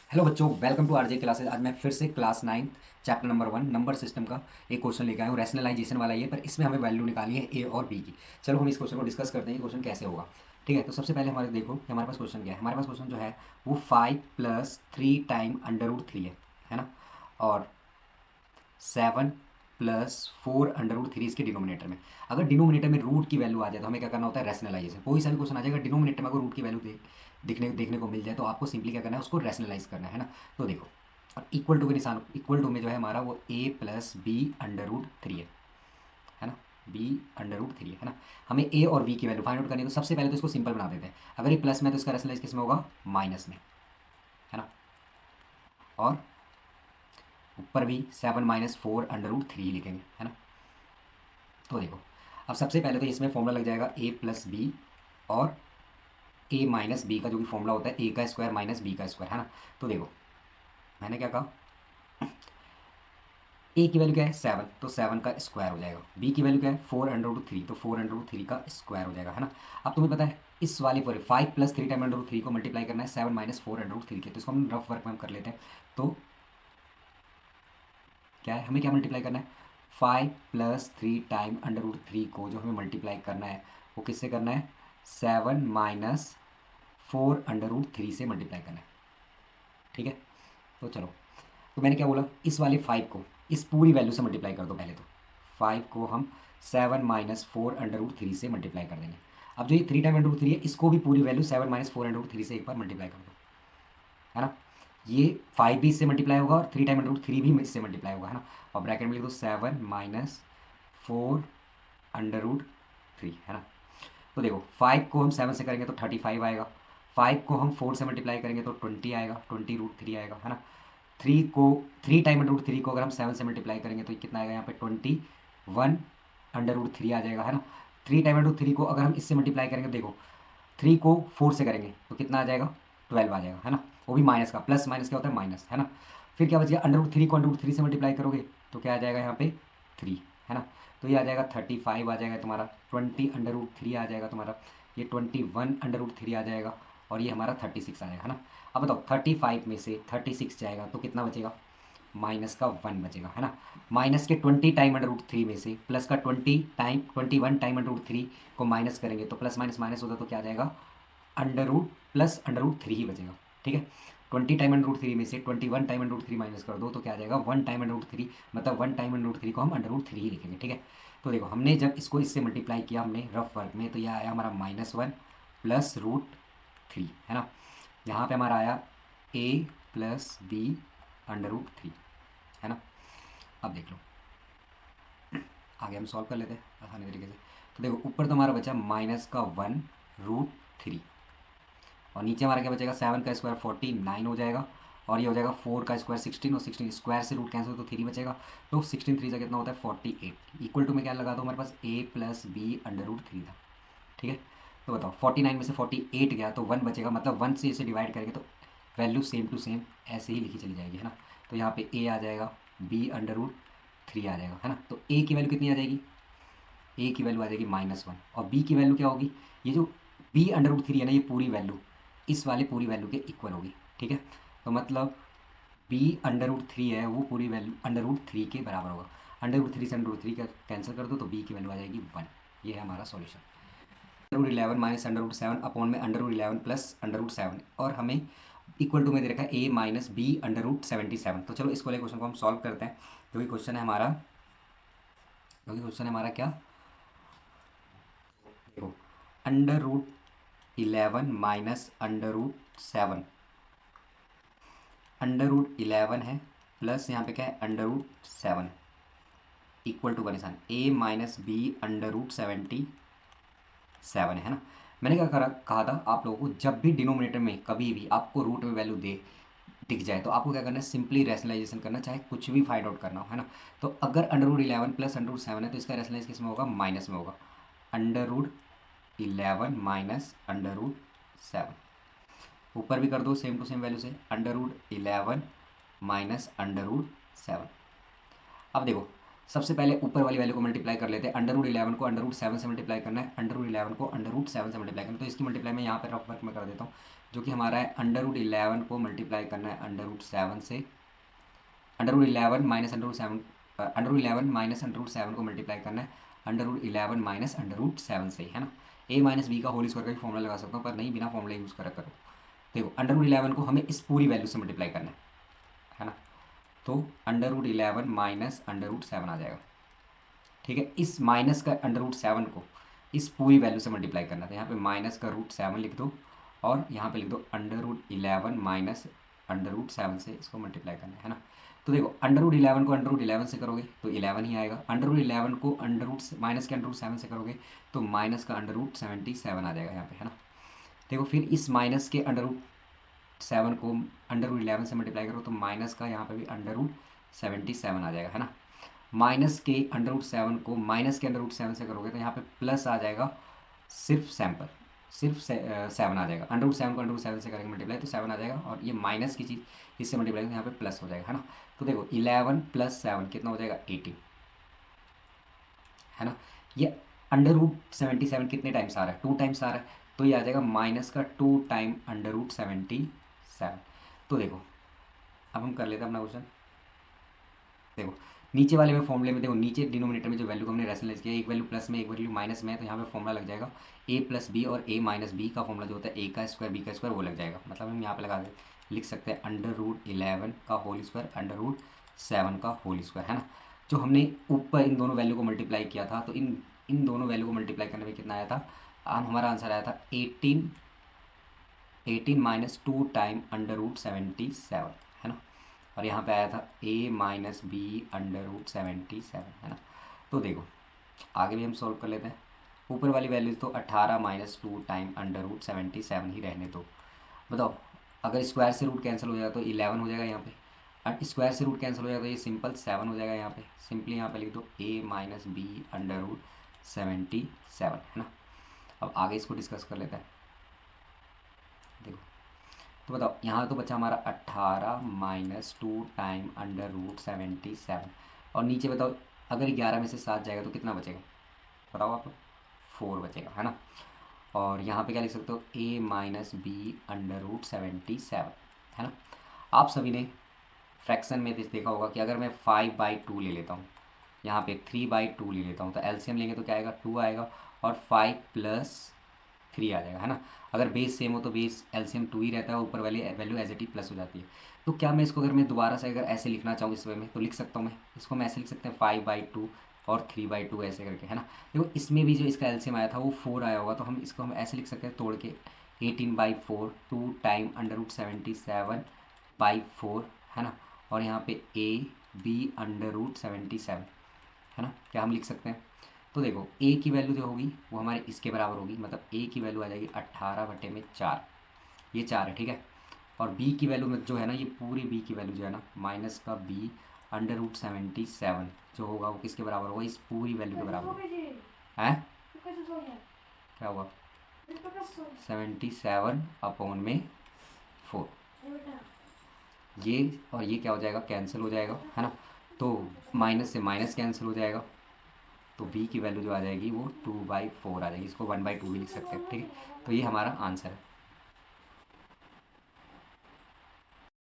Hello बच्चों, welcome to RJ classes. आज मैं फिर से class 9 chapter number 1 number system का एक क्वेश्चन लेकर आया हूँ। रैशनलाइजेशन वाला ये, पर इसमें हमें वैल्यू निकालनी है ए और बी की। चलो हम इस क्वेश्चन को डिस्कस करते हैं, क्वेश्चन कैसे होगा। ठीक है, तो सबसे पहले हमारे देखो कि हमारे पास क्वेश्चन क्या है। हमारे पास क्वेश्चन जो है वो 5 + 3 टाइम √3 है ना। और 7 + 4 √3 इसके डिनोमिनेटर में। अगर डिनोमिनेटर में रूट की वैल्यू आ जाए तो हमें क्या करना होता है, रैशनलाइजेशन। कोई सा भी क्वेश्चन आ जाएगा डिनोमिनेटर में अगर रूट की वैल्यू देखने को मिल जाए तो आपको सिंपली क्या करना है, उसको रैशनलाइज करना है ना। तो देखो, और इक्वल टू के निशान, इक्वल टू में जो है हमारा वो a + b√3 है ना। b√3 है ना। हमें ए और बी की वैल्यू फाइंड आउट करनी है, तो सबसे पहले तो इसको सिंपल बना देते हैं। अगर ये प्लस में तो इसका रैशनलाइज किस में होगा, माइनस में, है ना। और ऊपर भी 7 - 4 √3 लिखेंगे, है ना। तो देखो, अब सबसे पहले तो इसमें फॉर्मूला लग जाएगा a + b और a - b का जो भी फॉर्मूला होता है a² - b², है ना। तो देखो, मैंने क्या कहा, ए की वैल्यू क्या है 7, तो 7 का स्क्वायर हो जाएगा। बी की वैल्यू क्या है 4 √3, तो 4 √3 का स्क्वायर हो जाएगा, है ना। अब तुम्हें पता है इस वाले पर 5 + 3 टाइम √3 को मल्टीप्लाई करना है 7 - 4 √3 के, तो इसको हम रफ वर्क में कर लेते हैं। तो क्या है, हमें क्या मल्टीप्लाई करना है, 5 + 3 टाइम √3 को जो हमें मल्टीप्लाई करना है वो किससे करना है, 7 - 4 √3 से मल्टीप्लाई करना है। ठीक है, तो चलो, तो मैंने क्या बोला, इस वाले 5 को इस पूरी वैल्यू से मल्टीप्लाई कर दो पहले। तो 5 को हम 7 - 4 √3 से मल्टीप्लाई कर देंगे। अब जो ये 3 टाइम √3 है, इसको भी पूरी वैल्यू 7 - 4 √3 से एक बार मल्टीप्लाई कर दो, है ना। ये 5 भी इससे मल्टीप्लाई होगा और 3 टाइम √3 भी इससे मल्टीप्लाई होगा, है ना। और ब्रैकेट में लिख दो 7 - 4 √3, है ना। तो देखो, 5 को हम 7 से करेंगे तो 35 आएगा। 5 को हम 4 से मल्टीप्लाई करेंगे तो 20 आएगा, 20 √3 आएगा, है ना। 3 टाइम √3 को अगर हम 7 से मल्टीप्लाई करेंगे तो कितना आएगा, यहाँ पे 21 √3 आ जाएगा, है ना। 3 टाइम √3 को अगर हम इससे मल्टीप्लाई करेंगे, देखो 3 को 4 से करेंगे तो कितना आ जाएगा, 12 आ जाएगा, है ना। वो भी माइनस का, प्लस माइनस क्या होता है, माइनस, है ना। फिर क्या बचेगा, √3 को √3 से मल्टीप्लाई करोगे तो क्या आ जाएगा यहाँ पे 3, है ना। तो ये आ जाएगा 35 आ जाएगा तुम्हारा, 20 √3 आ जाएगा तुम्हारा, ये 21 √3 आ जाएगा, और ये हमारा 36 आ जाएगा, है ना। अब बताओ 35 में से 36 जाएगा तो कितना बचेगा, माइनस का 1 बचेगा, है ना। माइनस के 20 टाइम √3 में से प्लस का 21 टाइम √3 को माइनस करेंगे तो प्लस माइनस माइनस होगा तो क्या आ जाएगा, +√3 ही बचेगा। ठीक है, 20 टाइम √3 में से 21 टाइम √3 माइनस कर दो तो क्या आ जाएगा, 1 टाइम √3, मतलब 1 टाइम √3 को हम √3 ही लिखेंगे। ठीक है, तो देखो हमने जब इसको इससे मल्टीप्लाई किया हमने रफ वर्क में, तो यह आया हमारा -1 +√3, है ना। यहाँ पे हमारा आया a + b√3, है ना। अब देख लो, आगे हम सॉल्व कर लेते हैं आसानी तरीके से। तो देखो, ऊपर तो हमारा बचा -1 √3, और नीचे हमारा क्या बचेगा, 7 का स्क्वायर 49 हो जाएगा, और ये हो जाएगा 4 का स्क्वायर 16, और 16 स्क्वायर से रूट कैंसिल तो 3 बचेगा। तो 16 3 से कितना होता है 48, इक्वल टू में क्या लगा दो, हमारे पास a + b√3 था। ठीक है, तो बताओ 49 में से 48 गया तो 1 बचेगा, मतलब 1 से इसे डिवाइड करेंगे तो वैल्यू सेम टू सेम ऐसे ही लिखी चली जाएगी, है ना। तो यहाँ पे a आ जाएगा, b√3 आ जाएगा, है ना। तो a की वैल्यू कितनी आ जाएगी, a की वैल्यू आ जाएगी -1, और b की वैल्यू क्या होगी, ये जो b√3 है ना, ये पूरी वैल्यू इस वाली पूरी वैल्यू के इक्वल होगी। ठीक है, तो मतलब b√3 है वो पूरी वैल्यू √3 के बराबर होगा। √3 से √3 का कैंसिल कर दो तो b की वैल्यू आ जाएगी 1। ये है हमारा सॉल्यूशन। √11 माइनस √7 अपॉन में √11 प्लस √7, और हमें इक्वल टू में दे रखा है a - b√77। तो चलो इस वाले क्वेश्चन को हम सॉल्व करते हैं। जो कि क्वेश्चन है हमारा क्या, देखो, √11 माइनस √7, √11 है प्लस यहाँ पे क्या है √7, इक्वल टू का निशान a - b√77, है ना। मैंने क्या कहा था आप लोगों को, जब भी डिनोमिनेटर में कभी भी आपको रूट में वैल्यू दे दिख जाए तो आपको क्या करना है, सिंपली रैशनलाइजेशन करना, चाहे कुछ भी फाइंड आउट करना हो, है ना। तो अगर √11 प्लस √7 है तो इसका रैशनलाइज किस में होगा, माइनस में होगा। √11 माइनस √7, ऊपर भी कर दो सेम टू सेम वैल्यू से, √11 माइनस √7। अब देखो, सबसे पहले ऊपर वाली वैल्यू को मल्टीप्लाई कर लेते हैं। अंडर रूट 11 को अंडर रूट 7 से मल्टीप्लाई करना है, अंडर रूट 11 को अंडर रूट 7 से मल्टीप्लाई करना है। तो इसकी मल्टीप्लाई मैं यहाँ पर रफ वर्क में कर देता हूँ, जो कि हमारा है अंडर रूट 11 को मल्टीप्लाई करना है अंडर रूट 7 से, अंडर रूट 11 को मल्टीप्लाई करना है अंडर रूट 7 से, है ना। ए माइनस बी का होल स्क्वायर का भी फॉर्मूला लगा सकता हूँ, पर नहीं, बिना फॉर्मूला यूज़ करा करो। देखो अंडर रूट 11 को हमें इस पूरी वैल्यू से मल्टीप्लाई करना है ना। तो under root 11 minus under root 7 आ जाएगा, ठीक है। इस माइनस का अंडर रूट 7 को इस पूरी वैल्यू से मल्टीप्लाई करना था। यहाँ पे माइनस का रूट 7 लिख दो और यहाँ पे लिख दो under root 11 minus under root 7 से इसको मल्टीप्लाई करना है ना। तो देखो अंडर रूट 11 को अंडर रूट 11 से करोगे तो 11 ही आएगा, अंडर रूट 11 को अंडर रूट माइनस के अंडर रूट 7 से करोगे तो माइनस का अंडर रूट 77 आ जाएगा यहाँ पे, है ना। देखो फिर इस माइनस के अंडर रूट 7 को अंडर रूट 11 से मल्टीप्लाई करो तो माइनस का यहाँ पे भी अंडर रूट 77 आ जाएगा, है ना। माइनस के अंडर रूट 7 को माइनस के अंडर रूट 7 से करोगे तो यहाँ पे प्लस आ जाएगा, सिर्फ सैम्पल, सिर्फ 7 आ जाएगा। अंडर रूट 7 को अंडर रूट 7 से करेंगे मल्टीप्लाई तो 7 आ जाएगा, और ये माइनस की चीज़ इससे मल्टीप्लाई तो यहाँ पे प्लस हो जाएगा, है ना। तो देखो 11 + 7 कितना हो जाएगा 18, है ना। ये अंडर रूट 77 कितने टाइम्स आ रहा है, 2 टाइम्स आ रहा है, तो ये आ जाएगा माइनस का 2 टाइम अंडर रूट 77। तो देखो अब हम कर लेते हैं अपना क्वेश्चन। देखो नीचे वाले में फॉर्मूले में, देखो नीचे डिनोमिनेटर में जो वैल्यू को हमने रैशनलाइज किया, एक वैल्यू प्लस में एक वैल्यू माइनस में है, तो यहाँ पे फॉर्मूला लग जाएगा a + b, और a - b का फॉर्मूला जो होता है a का स्क्वायर b का स्क्वायर वो लग जाएगा। मतलब हम यहाँ पे लगा लिख सकते हैं अंडर रूट 11 का होल स्क्वायर अंडर रूट 7 का होल स्क्वायर, है ना। जो हमने ऊपर इन दोनों वैल्यू को मल्टीप्लाई किया था, तो इन दोनों वैल्यू को मल्टीप्लाई करने में कितना आया था, हमारा आंसर आया था 18 माइनस 2 टाइम अंडर रूट 77, है ना। और यहाँ पे आया था a - b अंडर रूट 77, है ना। तो देखो आगे भी हम सॉल्व कर लेते हैं। ऊपर वाली वैल्यू तो 18 - 2 टाइम अंडर रूट 77 ही रहने दो। बताओ अगर स्क्वायर से रूट कैंसिल हो जाएगा तो 11 हो जाएगा यहाँ पे, और स्क्वायर से रूट कैंसिल हो जाएगा तो ये सिंपल 7 हो जाएगा यहाँ पे। सिंपली यहाँ पे लिख दो a - b अंडर रूट 77, है ना। अब आगे इसको डिस्कस कर लेते हैं। देखो तो बताओ यहाँ तो बचा हमारा 18 - 2 टाइम अंडर रूट 77, और नीचे बताओ अगर 11 में से 7 जाएगा तो कितना बचेगा, बताओ आप। 4 बचेगा, है ना। और यहाँ पे क्या लिख सकते हो a - b अंडर रूट 77, है ना। आप सभी ने फ्रैक्शन में देखा होगा कि अगर मैं 5/2 ले लेता हूँ, यहाँ पे 3/2 ले लेता हूँ, तो एलसीएम लेंगे तो क्या आएगा 2 आएगा, और 5 + 3 आ जाएगा, है ना। अगर बेस सेम हो तो बेस एलसीएम 2 ही रहता है, ऊपर वाली value as it is plus हो जाती है। तो क्या मैं इसको अगर मैं दोबारा से अगर ऐसे लिखना चाहूँ इस वे में तो लिख सकता हूँ, मैं इसको मैं ऐसे लिख सकते हैं 5/2 और 3/2 ऐसे करके, है ना। देखो इसमें भी जो इसका एलसीएम आया था वो 4 आया होगा, तो हम इसको हम ऐसे लिख सकते हैं तोड़ के 18/4 2 टाइम अंडर रूट 77/4, है ना। और यहाँ पे a b अंडर रूट 77, है ना, क्या हम लिख सकते हैं। तो देखो a की वैल्यू जो होगी वो हमारे इसके बराबर होगी, मतलब a की वैल्यू आ जाएगी 18/4, ये 4 है, ठीक है। और b की वैल्यू में जो है ना, ये पूरी b की वैल्यू जो है ना माइनस का b अंडर रूट 77 जो होगा वो किसके बराबर होगा, इस पूरी वैल्यू के बराबर होगा, है। क्या होगा 77/4, ये और ये क्या हो जाएगा कैंसिल हो जाएगा, है ना। तो माइनस से माइनस कैंसिल हो जाएगा, तो b की वैल्यू जो आ जाएगी वो 2/4 आ जाएगी। इसको 1/2 भी लिख सकते हैं, ठीक है। तो ये हमारा आंसर है।